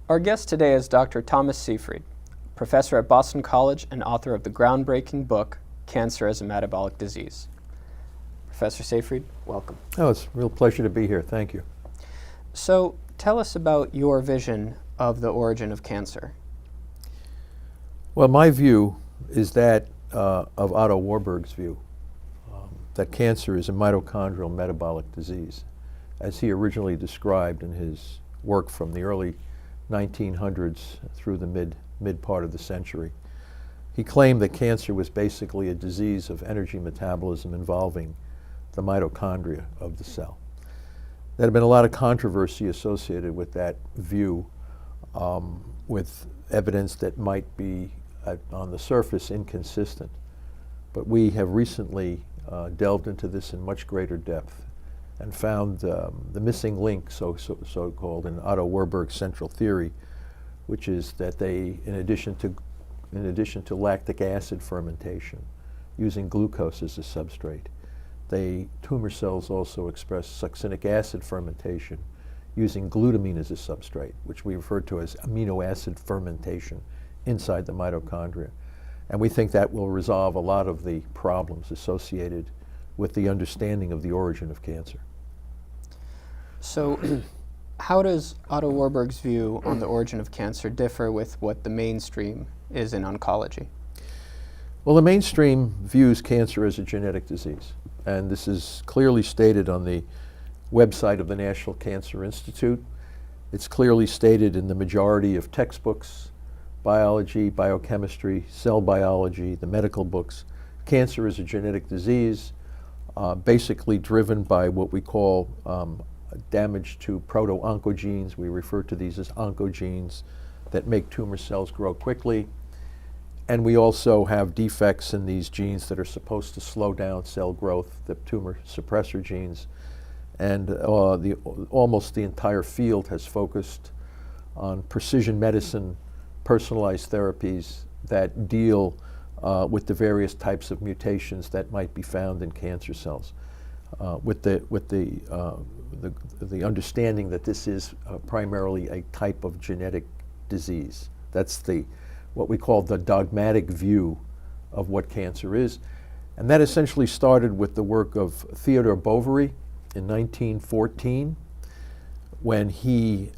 Our guest today is Dr. Thomas Seyfried, professor at Boston College and author of the groundbreaking book, Cancer as a Metabolic Disease. Professor Seyfried, welcome. Oh, it's a real pleasure to be here. Thank you. So, tell us about your vision of the origin of cancer. Well, my view is that of Otto Warburg's view, that cancer is a mitochondrial metabolic disease, as he originally described in his work from the early 1900s through the mid part of the century. He claimed that cancer was basically a disease of energy metabolism involving the mitochondria of the cell. There had been a lot of controversy associated with that view, with evidence that might be on the surface inconsistent. But we have recently delved into this in much greater depth and found the missing link, so-called, in Otto Warburg's central theory, which is that they, in addition to lactic acid fermentation, using glucose as a substrate, tumor cells also express succinic acid fermentation using glutamine as a substrate, which we refer to as amino acid fermentation inside the mitochondria. And we think that will resolve a lot of the problems associated with the understanding of the origin of cancer. So, how does Otto Warburg's view on the origin of cancer differ with what the mainstream is in oncology? Well, the mainstream views cancer as a genetic disease, and this is clearly stated on the website of the National Cancer Institute. It's clearly stated in the majority of textbooks, biology, biochemistry, cell biology, the medical books. Cancer is a genetic disease, basically driven by what we call damage to proto-oncogenes. We refer to these as oncogenes that make tumor cells grow quickly. And we also have defects in these genes that are supposed to slow down cell growth, the tumor suppressor genes. And almost the entire field has focused on precision medicine, personalized therapies that deal with the various types of mutations that might be found in cancer cells, with the understanding that this is primarily a type of genetic disease. That's what we call the dogmatic view of what cancer is. And that essentially started with the work of Theodore Boveri in 1914, when he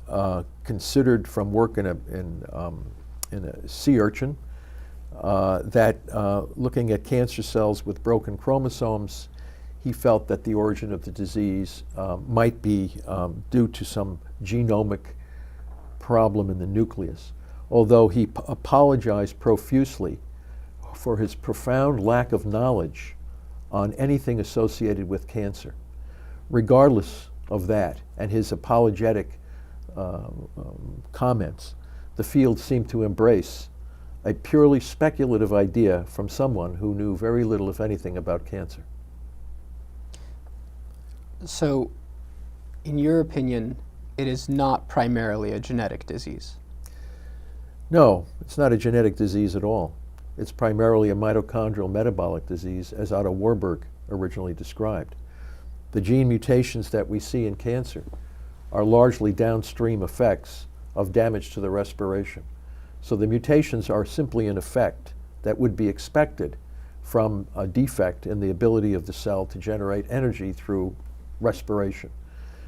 considered from work in a sea urchin that looking at cancer cells with broken chromosomes, he felt that the origin of the disease might be due to some genomic problem in the nucleus, although he apologized profusely for his profound lack of knowledge on anything associated with cancer. Regardless of that and his apologetic comments, the field seemed to embrace a purely speculative idea from someone who knew very little, if anything, about cancer. So, in your opinion, it is not primarily a genetic disease? No, it's not a genetic disease at all. It's primarily a mitochondrial metabolic disease, as Otto Warburg originally described. The gene mutations that we see in cancer are largely downstream effects of damage to the respiration. So the mutations are simply an effect that would be expected from a defect in the ability of the cell to generate energy through respiration.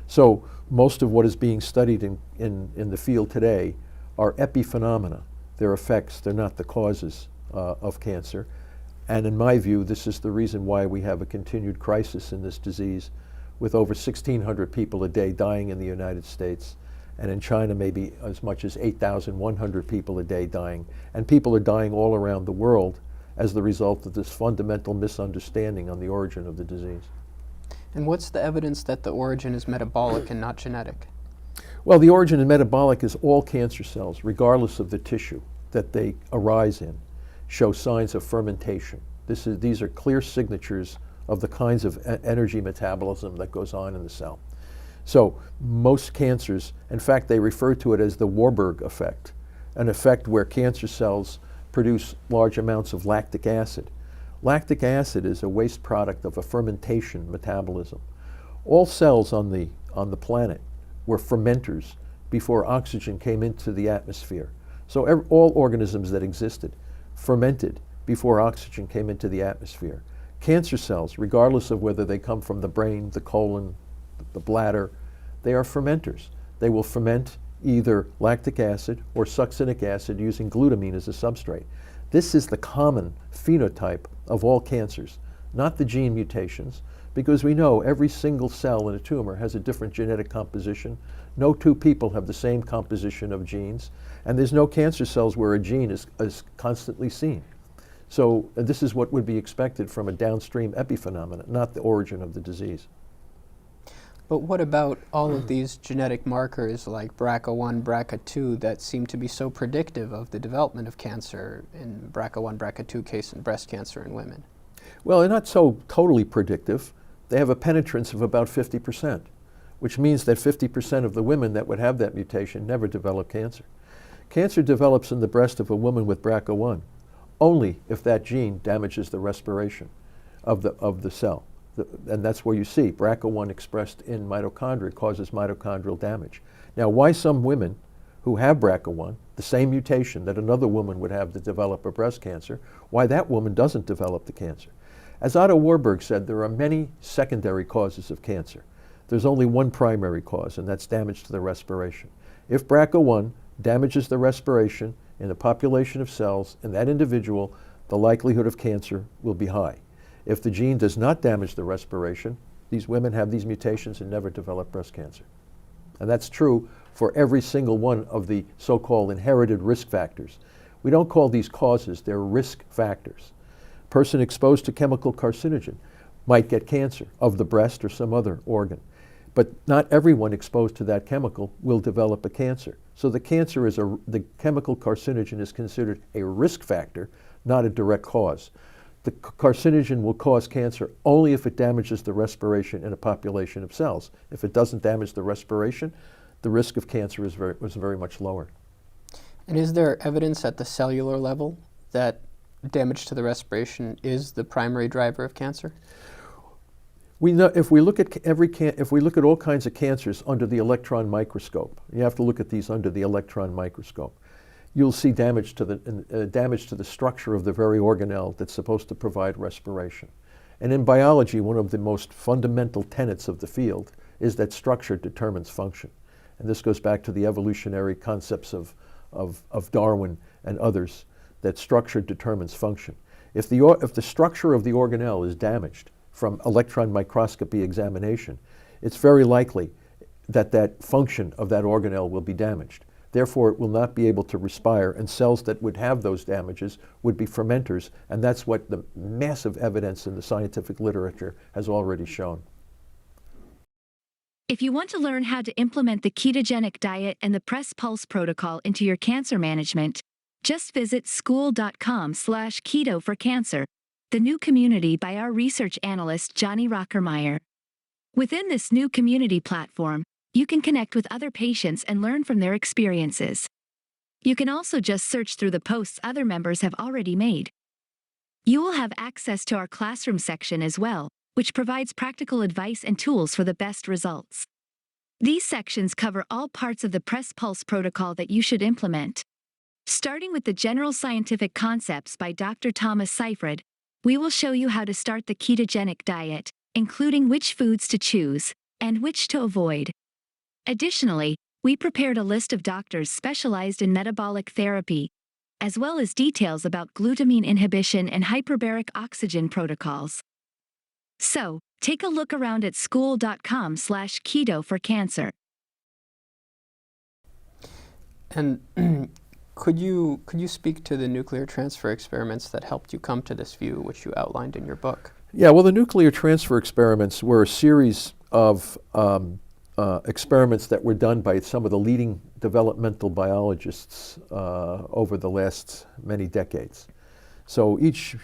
So most of what is being studied in the field today are epiphenomena. They're effects, they're not the causes of cancer. And in my view, this is the reason why we have a continued crisis in this disease, with over 1,600 people a day dying in the United States, and in China maybe as much as 8,100 people a day dying. And people are dying all around the world as the result of this fundamental misunderstanding on the origin of the disease. And what's the evidence that the origin is metabolic and not genetic? Well, the origin of metabolic is all cancer cells, regardless of the tissue that they arise in, show signs of fermentation. These are clear signatures of the kinds of energy metabolism that goes on in the cell. So most cancers, in fact, they refer to it as the Warburg effect, an effect where cancer cells produce large amounts of lactic acid. Lactic acid is a waste product of a fermentation metabolism. All cells on the planet were fermenters before oxygen came into the atmosphere. So all organisms that existed fermented before oxygen came into the atmosphere. Cancer cells, regardless of whether they come from the brain, the colon, the bladder, they are fermenters. They will ferment either lactic acid or succinic acid using glutamine as a substrate. This is the common phenotype of all cancers, not the gene mutations, because we know every single cell in a tumor has a different genetic composition. No two people have the same composition of genes, and there's no cancer cells where a gene is constantly seen. So this is what would be expected from a downstream epiphenomenon, not the origin of the disease. But what about all of these genetic markers like BRCA1, BRCA2 that seem to be so predictive of the development of cancer in BRCA1, BRCA2 case in breast cancer in women? Well, they're not so totally predictive. They have a penetrance of about 50%, which means that 50% of the women that would have that mutation never develop cancer. Cancer develops in the breast of a woman with BRCA1 only if that gene damages the respiration of the cell. And that's where you see BRCA1 expressed in mitochondria causes mitochondrial damage. Now, why some women who have BRCA1, the same mutation that another woman would have to develop a breast cancer, why that woman doesn't develop the cancer? As Otto Warburg said, there are many secondary causes of cancer. There's only one primary cause, and that's damage to the respiration. If BRCA1 damages the respiration in a population of cells in that individual, the likelihood of cancer will be high. If the gene does not damage the respiration, these women have these mutations and never develop breast cancer. And that's true for every single one of the so-called inherited risk factors. We don't call these causes, they're risk factors. A person exposed to chemical carcinogen might get cancer of the breast or some other organ. But not everyone exposed to that chemical will develop a cancer. So the cancer is the chemical carcinogen is considered a risk factor, not a direct cause. The carcinogen will cause cancer only if it damages the respiration in a population of cells. If it doesn't damage the respiration, the risk of cancer was very much lower. And is there evidence at the cellular level that damage to the respiration is the primary driver of cancer? We know if we look at all kinds of cancers under the electron microscope, you have to look at these under the electron microscope, you'll see damage to the structure of the very organelle that's supposed to provide respiration. And in biology, one of the most fundamental tenets of the field is that structure determines function. And this goes back to the evolutionary concepts of Darwin and others, that structure determines function. If the structure of the organelle is damaged from electron microscopy examination, it's very likely that that function of that organelle will be damaged. Therefore, it will not be able to respire, and cells that would have those damages would be fermenters, and that's what the massive evidence in the scientific literature has already shown. If you want to learn how to implement the ketogenic diet and the Press Pulse protocol into your cancer management, just visit school.com/keto for cancer, the new community by our research analyst Johnny Rockermeyer. Within this new community platform, you can connect with other patients and learn from their experiences. You can also just search through the posts other members have already made. You will have access to our classroom section as well, which provides practical advice and tools for the best results. These sections cover all parts of the Press Pulse protocol that you should implement. Starting with the general scientific concepts by Dr. Thomas Seyfried, we will show you how to start the ketogenic diet, including which foods to choose and which to avoid. Additionally, we prepared a list of doctors specialized in metabolic therapy, as well as details about glutamine inhibition and hyperbaric oxygen protocols. So, take a look around at school.com/keto for cancer. And could you speak to the nuclear transfer experiments that helped you come to this view, which you outlined in your book? Yeah, well, the nuclear transfer experiments were a series of experiments that were done by some of the leading developmental biologists over the last many decades. So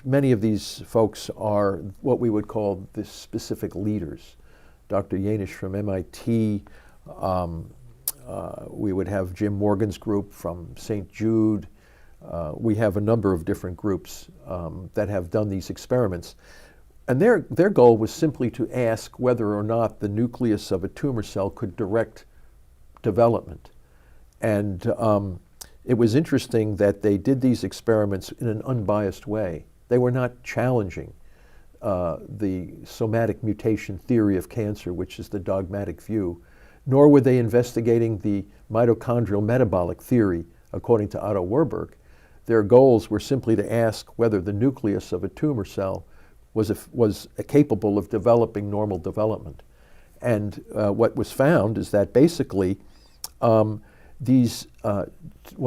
many of these folks are what we would call the specific leaders. Dr. Yanish from MIT, we would have Jim Morgan's group from St. Jude. We have a number of different groups that have done these experiments. And their goal was simply to ask whether or not the nucleus of a tumor cell could direct development. And it was interesting that they did these experiments in an unbiased way. They were not challenging the somatic mutation theory of cancer, which is the dogmatic view, nor were they investigating the mitochondrial metabolic theory, according to Otto Warburg. Their goals were simply to ask whether the nucleus of a tumor cell was capable of developing normal development. And what was found is that basically when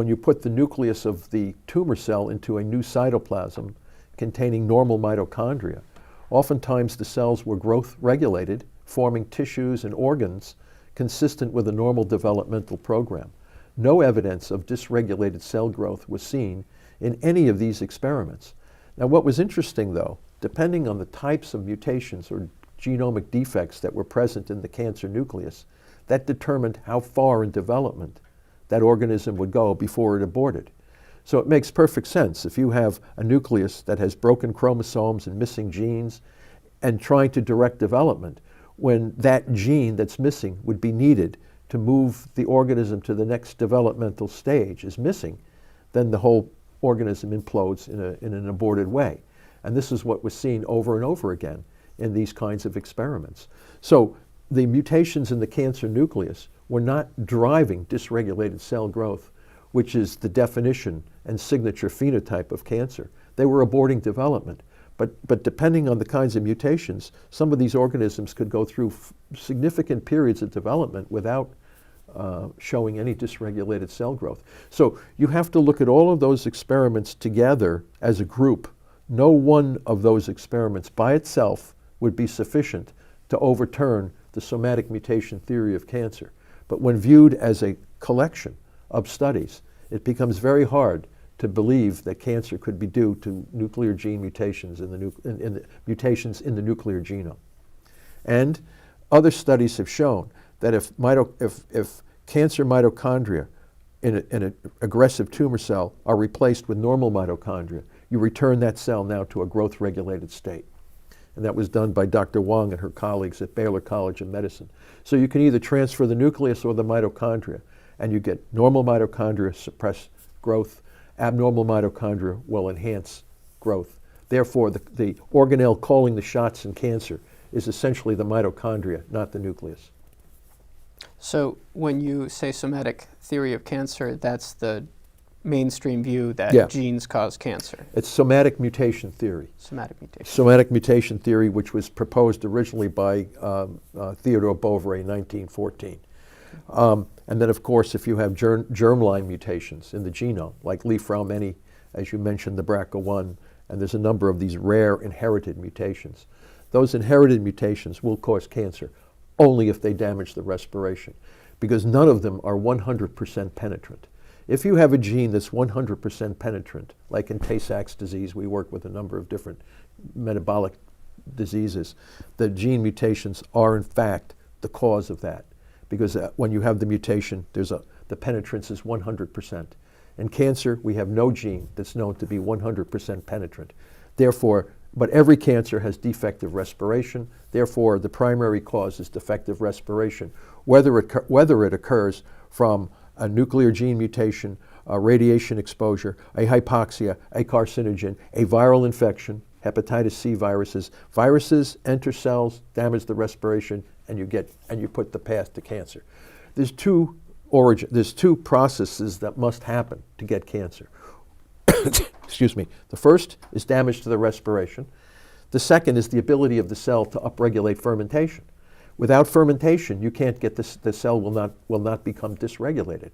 you put the nucleus of the tumor cell into a new cytoplasm containing normal mitochondria, oftentimes the cells were growth regulated, forming tissues and organs consistent with a normal developmental program. No evidence of dysregulated cell growth was seen in any of these experiments. Now, what was interesting, though, depending on the types of mutations or genomic defects that were present in the cancer nucleus, that determined how far in development that organism would go before it aborted. So it makes perfect sense. If you have a nucleus that has broken chromosomes and missing genes and trying to direct development, when that gene that's missing would be needed to move the organism to the next developmental stage is missing, then the whole organism implodes in an aborted way. And this is what was seen over and over again in these kinds of experiments. So the mutations in the cancer nucleus were not driving dysregulated cell growth, which is the definition and signature phenotype of cancer. They were aborting development. But depending on the kinds of mutations, some of these organisms could go through significant periods of development without showing any dysregulated cell growth. So you have to look at all of those experiments together as a group. No one of those experiments by itself would be sufficient to overturn the somatic mutation theory of cancer. But when viewed as a collection of studies, it becomes very hard to believe that cancer could be due to nuclear gene mutations in the mutations in the nuclear genome. And other studies have shown that if cancer mitochondria in an aggressive tumor cell are replaced with normal mitochondria, you return that cell now to a growth-regulated state. And that was done by Dr. Wang and her colleagues at Baylor College of Medicine. So you can either transfer the nucleus or the mitochondria, and you get normal mitochondria suppress growth, abnormal mitochondria will enhance growth. Therefore, the organelle calling the shots in cancer is essentially the mitochondria, not the nucleus. So when you say somatic theory of cancer, that's the mainstream view that genes cause cancer. It's somatic mutation theory. Somatic mutation. Somatic mutation theory, which was proposed originally by Theodore Bouveret in 1914. And then, of course, if you have germline mutations in the genome, like Li-Fraumeni, as you mentioned, the BRCA1, and there's a number of these rare inherited mutations. Those inherited mutations will cause cancer only if they damage the respiration, because none of them are 100% penetrant. If you have a gene that's 100% penetrant, like in Tay-Sachs disease, we work with a number of different metabolic diseases, the gene mutations are in fact the cause of that. Because when you have the mutation, the penetrance is 100%. In cancer, we have no gene that's known to be 100% penetrant. Therefore, but every cancer has defective respiration. Therefore, the primary cause is defective respiration, whether it occurs from a nuclear gene mutation, a radiation exposure, a hypoxia, a carcinogen, a viral infection, hepatitis C viruses. Viruses enter cells, damage the respiration, and you put the path to cancer. There's two processes that must happen to get cancer. Excuse me. The first is damage to the respiration. The second is the ability of the cell to upregulate fermentation. Without fermentation, you can't get the cell will not become dysregulated.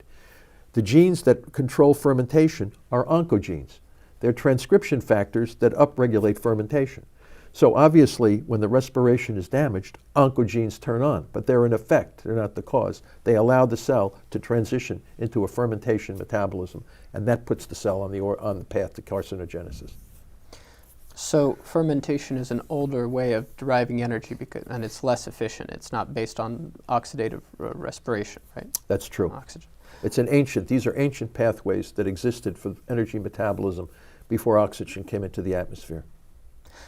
The genes that control fermentation are oncogenes. They're transcription factors that upregulate fermentation. So obviously, when the respiration is damaged, oncogenes turn on, but they're an effect, they're not the cause. They allow the cell to transition into a fermentation metabolism, and that puts the cell on the path to carcinogenesis. So fermentation is an older way of deriving energy, and it's less efficient. It's not based on oxidative respiration, right? That's true. Oxygen. These are ancient pathways that existed for energy metabolism before oxygen came into the atmosphere.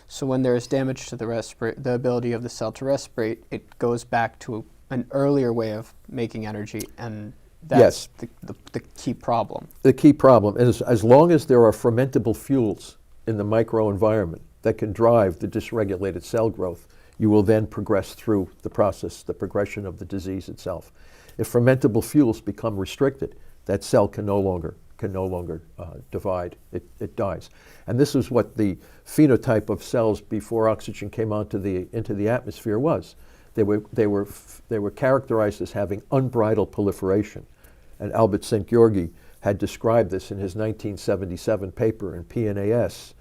So when there is damage to the ability of the cell to respirate, it goes back to an earlier way of making energy, and That's the key problem. The key problem is as long as there are fermentable fuels in the microenvironment that can drive the dysregulated cell growth, you will then progress through the process, the progression of the disease itself. If fermentable fuels become restricted, that cell can no longer divide. It dies. And this is what the phenotype of cells before oxygen came into the atmosphere was. They were characterized as having unbridled proliferation. And Albert Szent-Györgyi had described this in his 1977 paper in PNAS,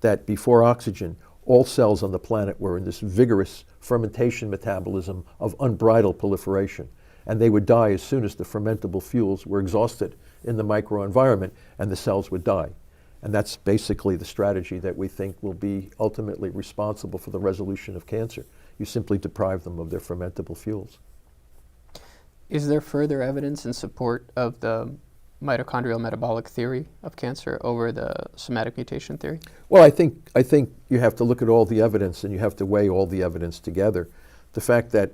that before oxygen, all cells on the planet were in this vigorous fermentation metabolism of unbridled proliferation. And they would die as soon as the fermentable fuels were exhausted in the microenvironment, and the cells would die. And that's basically the strategy that we think will be ultimately responsible for the resolution of cancer. You simply deprive them of their fermentable fuels. Is there further evidence in support of the mitochondrial metabolic theory of cancer over the somatic mutation theory? Well, I think you have to look at all the evidence and you have to weigh all the evidence together. The fact that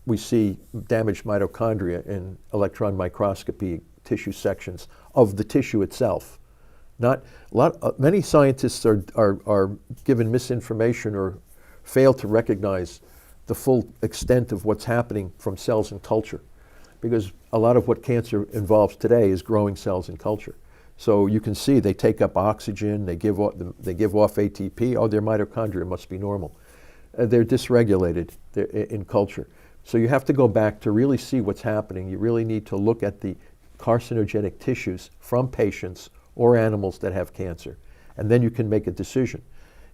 we see damaged mitochondria in electron microscopy tissue sections of the tissue itself. Many scientists are given misinformation or fail to recognize the full extent of what's happening from cells in culture, because a lot of what cancer involves today is growing cells in culture. So you can see they take up oxygen, they give off ATP. Oh, their mitochondria must be normal. They're dysregulated in culture. So you have to go back to really see what's happening. You really need to look at the carcinogenic tissues from patients or animals that have cancer. And then you can make a decision.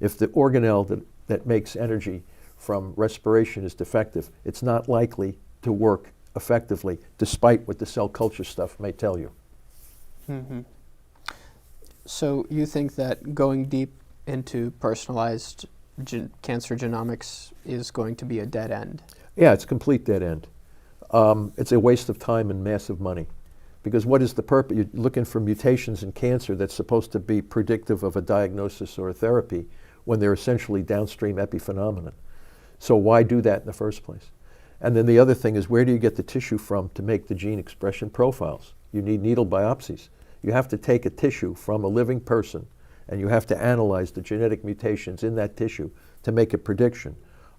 If the organelle that makes energy from respiration is defective, it's not likely to work effectively, despite what the cell culture stuff may tell you. Mm-hmm. So you think that going deep into personalized cancer genomics is going to be a dead end? Yeah, it's a complete dead end. It's a waste of time and massive money. Because what is the purpose? You're looking for mutations in cancer that's supposed to be predictive of a diagnosis or a therapy when they're essentially downstream epiphenomena. So why do that in the first place? And then the other thing is, where do you get the tissue from to make the gene expression profiles? You need needle biopsies. You have to take a tissue from a living person and you have to analyze the genetic mutations in that tissue to make a prediction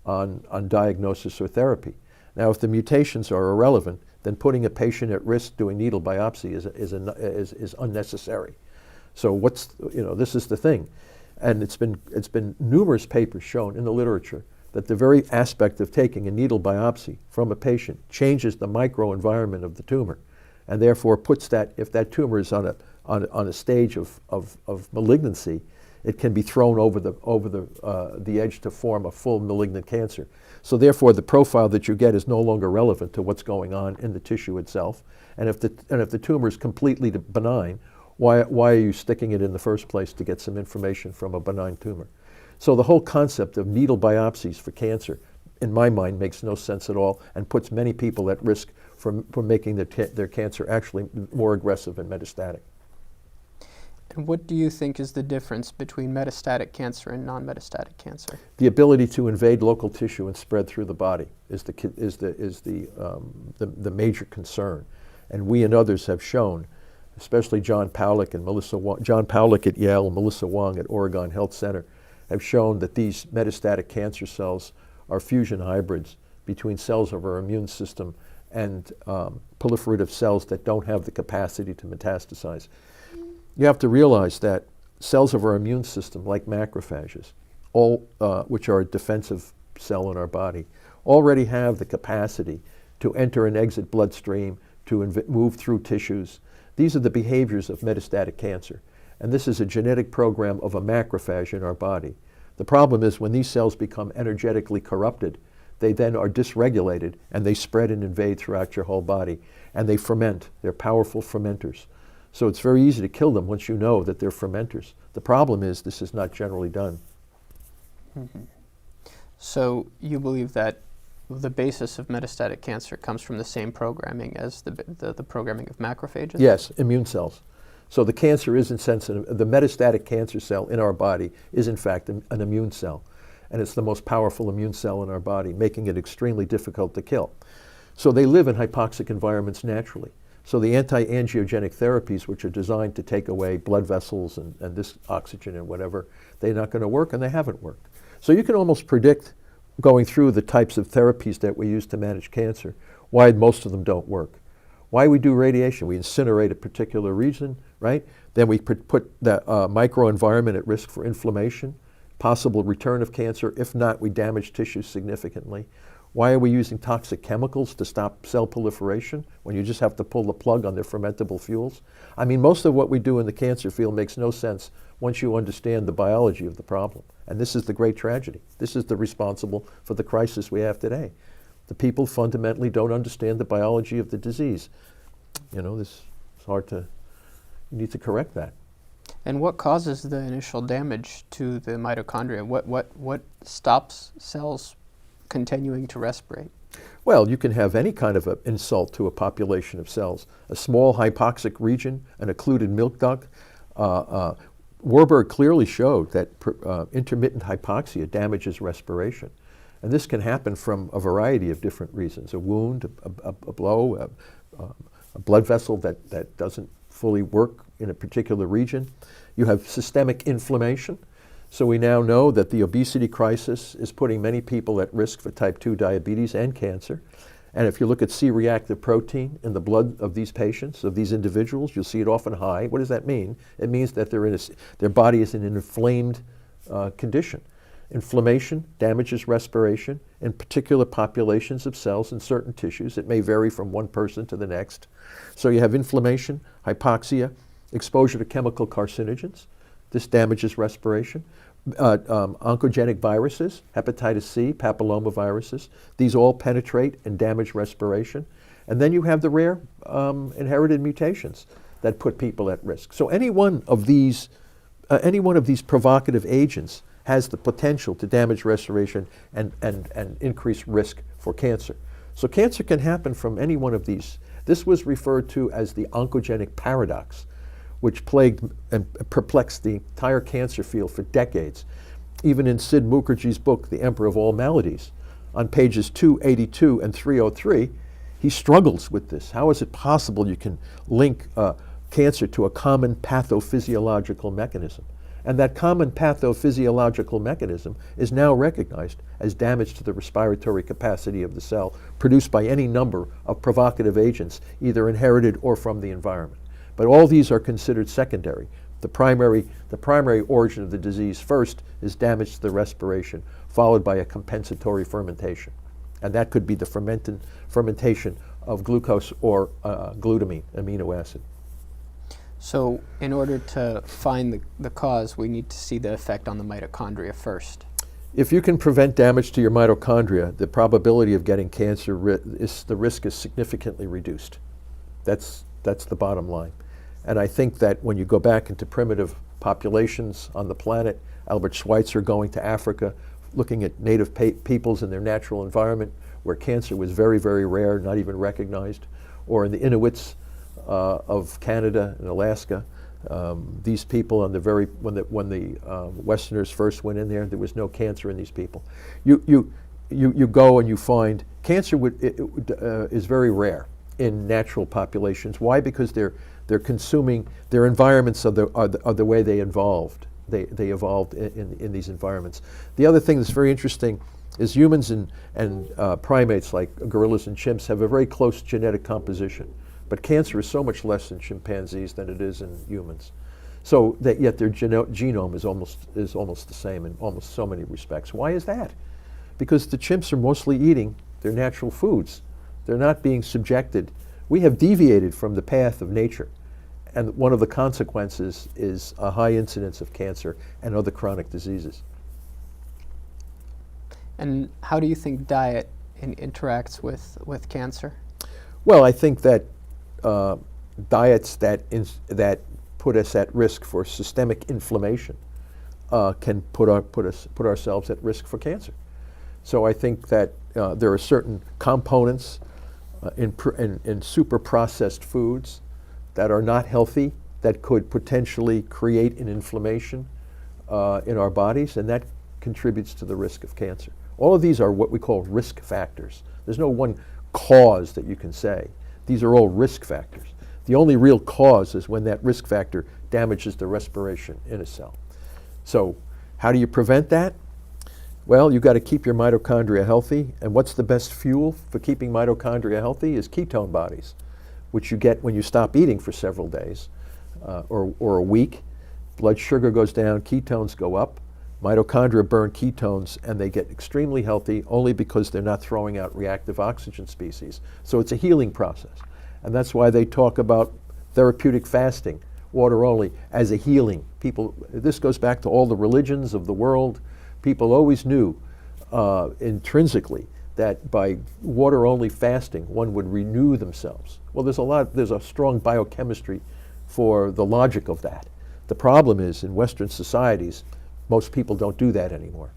on diagnosis or therapy. Now, if the mutations are irrelevant, then putting a patient at risk doing needle biopsy is unnecessary. So this is the thing. And it's been numerous papers shown in the literature that the very aspect of taking a needle biopsy from a patient changes the microenvironment of the tumor, and therefore puts that, if that tumor is on a stage of malignancy, it can be thrown over the edge to form a full malignant cancer. So therefore, the profile that you get is no longer relevant to what's going on in the tissue itself. And if the tumor is completely benign, why are you sticking it in the first place to get some information from a benign tumor? So the whole concept of needle biopsies for cancer, in my mind, makes no sense at all and puts many people at risk for making their cancer actually more aggressive and metastatic. And what do you think is the difference between metastatic cancer and non-metastatic cancer? The ability to invade local tissue and spread through the body is the major concern. And we and others have shown, especially John Pawlik and Melissa Wong, John Pawlik at Yale and Melissa Wong at Oregon Health Center, have shown that these metastatic cancer cells are fusion hybrids between cells of our immune system and proliferative cells that don't have the capacity to metastasize. You have to realize that cells of our immune system, like macrophages, which are a defensive cell in our body, already have the capacity to enter and exit bloodstream, to move through tissues. These are the behaviors of metastatic cancer. And this is a genetic program of a macrophage in our body. The problem is when these cells become energetically corrupted, they then are dysregulated and they spread and invade throughout your whole body. And they ferment. They're powerful fermenters. So it's very easy to kill them once you know that they're fermenters. The problem is this is not generally done. Mm-hmm. So you believe that the basis of metastatic cancer comes from the same programming as the programming of macrophages? Yes, immune cells. So the cancer isn't sensitive. The metastatic cancer cell in our body is in fact an immune cell. And it's the most powerful immune cell in our body, making it extremely difficult to kill. So they live in hypoxic environments naturally. So the anti-angiogenic therapies, which are designed to take away blood vessels and this oxygen and whatever, they're not going to work, and they haven't worked. So you can almost predict, going through the types of therapies that we use to manage cancer, why most of them don't work. Why we do radiation? We incinerate a particular region, right? Then we put the microenvironment at risk for inflammation, possible return of cancer. If not, we damage tissue significantly. Why are we using toxic chemicals to stop cell proliferation when you just have to pull the plug on their fermentable fuels? I mean, most of what we do in the cancer field makes no sense once you understand the biology of the problem. And this is the great tragedy. This is the responsible for the crisis we have today. The people fundamentally don't understand the biology of the disease. You know, this is hard to, you need to correct that. And what causes the initial damage to the mitochondria? What stops cells continuing to respirate? Well, you can have any kind of an insult to a population of cells. A small hypoxic region, an occluded milk duct. Warburg clearly showed that intermittent hypoxia damages respiration. And this can happen from a variety of different reasons. A wound, a blow, a blood vessel that doesn't fully work in a particular region. You have systemic inflammation. So we now know that the obesity crisis is putting many people at risk for type 2 diabetes and cancer. And if you look at C-reactive protein in the blood of these patients, of these individuals, you'll see it often high. What does that mean? It means that their body is in an inflamed condition. Inflammation damages respiration in particular populations of cells in certain tissues. It may vary from one person to the next. So you have inflammation, hypoxia, exposure to chemical carcinogens. This damages respiration. Oncogenic viruses, hepatitis C, papillomaviruses, these all penetrate and damage respiration. And then you have the rare inherited mutations that put people at risk. So any one of these provocative agents has the potential to damage respiration and increase risk for cancer. So cancer can happen from any one of these. This was referred to as the oncogenic paradox, which plagued and perplexed the entire cancer field for decades. Even in Sid Mukherjee's book, The Emperor of All Maladies, on pages 282 and 303, he struggles with this. How is it possible you can link cancer to a common pathophysiological mechanism? And that common pathophysiological mechanism is now recognized as damage to the respiratory capacity of the cell produced by any number of provocative agents, either inherited or from the environment. But all these are considered secondary. The primary origin of the disease first is damage to the respiration, followed by a compensatory fermentation. And that could be the fermentation of glucose or glutamine, amino acid. So in order to find the cause, we need to see the effect on the mitochondria first. If you can prevent damage to your mitochondria, the probability of getting cancer, the risk is significantly reduced. That's the bottom line. And I think that when you go back into primitive populations on the planet, Albert Schweitzer going to Africa, looking at native peoples in their natural environment where cancer was very, very rare, not even recognized, or in the Inuits of Canada and Alaska. These people on when the Westerners first went in there was no cancer in these people. You go and you find cancer is very rare in natural populations. Why? Because they're consuming, their environments are the way they evolved. They evolved in these environments. The other thing that's very interesting is humans and primates like gorillas and chimps have a very close genetic composition. But cancer is so much less in chimpanzees than it is in humans. So that yet their genome is almost the same in almost so many respects. Why is that? Because the chimps are mostly eating their natural foods. They're not being subjected. We have deviated from the path of nature. And one of the consequences is a high incidence of cancer and other chronic diseases. And how do you think diet interacts with cancer? Well, I think that diets that put us at risk for systemic inflammation can put ourselves at risk for cancer. So I think that there are certain components in super processed foods that are not healthy that could potentially create an inflammation in our bodies, and that contributes to the risk of cancer. All of these are what we call risk factors. There's no one cause that you can say. These are all risk factors. The only real cause is when that risk factor damages the respiration in a cell. So how do you prevent that? Well, you've got to keep your mitochondria healthy, and what's the best fuel for keeping mitochondria healthy is ketone bodies, which you get when you stop eating for several days or a week. Blood sugar goes down, ketones go up, mitochondria burn ketones, and they get extremely healthy only because they're not throwing out reactive oxygen species. So it's a healing process, and that's why they talk about therapeutic fasting, water only, as a healing. This goes back to all the religions of the world. People always knew intrinsically that by water-only fasting, one would renew themselves. Well, there's a strong biochemistry for the logic of that. The problem is, in Western societies, most people don't do that anymore.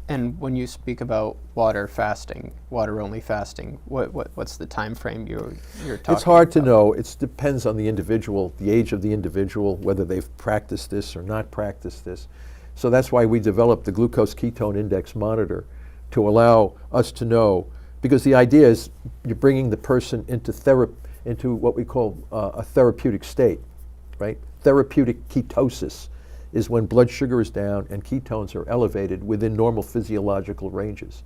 And when you speak about water-only fasting, what's the time frame you're talking about? It's hard to know. It depends on the individual, the age of the individual, whether they've practiced this or not practiced this. So that's why we developed the glucose ketone index monitor, to allow us to know, because the idea is you're bringing the person into what we call a therapeutic state, right? Therapeutic ketosis is when blood sugar is down and ketones are elevated within normal physiological ranges.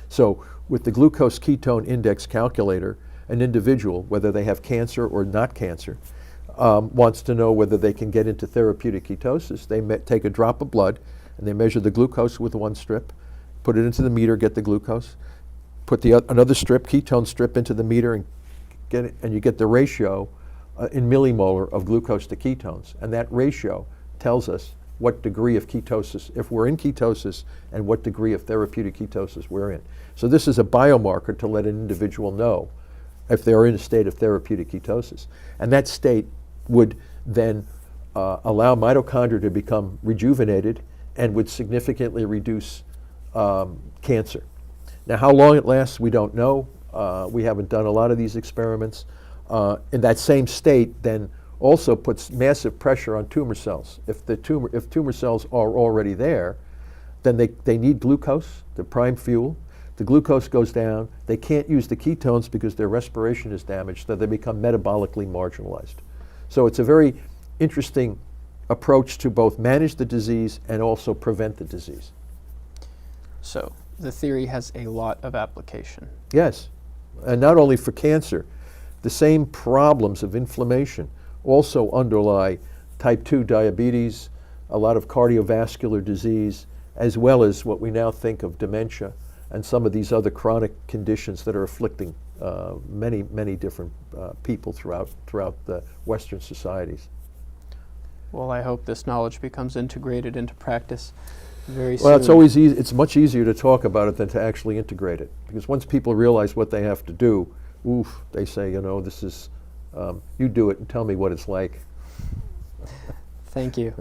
So with the glucose ketone index calculator, an individual, whether they have cancer or not cancer, wants to know whether they can get into therapeutic ketosis. They take a drop of blood and they measure the glucose with one strip, put it into the meter, get the glucose, put another strip, ketone strip, into the meter and get it, and you get the ratio in millimolar of glucose to ketones. And that ratio tells us what degree of ketosis, if we're in ketosis, and what degree of therapeutic ketosis we're in. So this is a biomarker to let an individual know if they're in a state of therapeutic ketosis. And that state would then allow mitochondria to become rejuvenated and would significantly reduce cancer. Now, how long it lasts, we don't know. We haven't done a lot of these experiments. In that same state then also puts massive pressure on tumor cells. If tumor cells are already there, then they need glucose, the prime fuel. The glucose goes down. They can't use the ketones because their respiration is damaged, so they become metabolically marginalized. So it's a very interesting approach to both manage the disease and also prevent the disease. So the theory has a lot of application. Yes, and not only for cancer. The same problems of inflammation also underlie type 2 diabetes, a lot of cardiovascular disease, as well as what we now think of dementia and some of these other chronic conditions that are afflicting many different people throughout the Western societies. Well, I hope this knowledge becomes integrated into practice very soon. Well, it's always it's much easier to talk about it than to actually integrate it, because once people realize what they have to do, they say, this is, you do it and tell me what it's like. Thank you.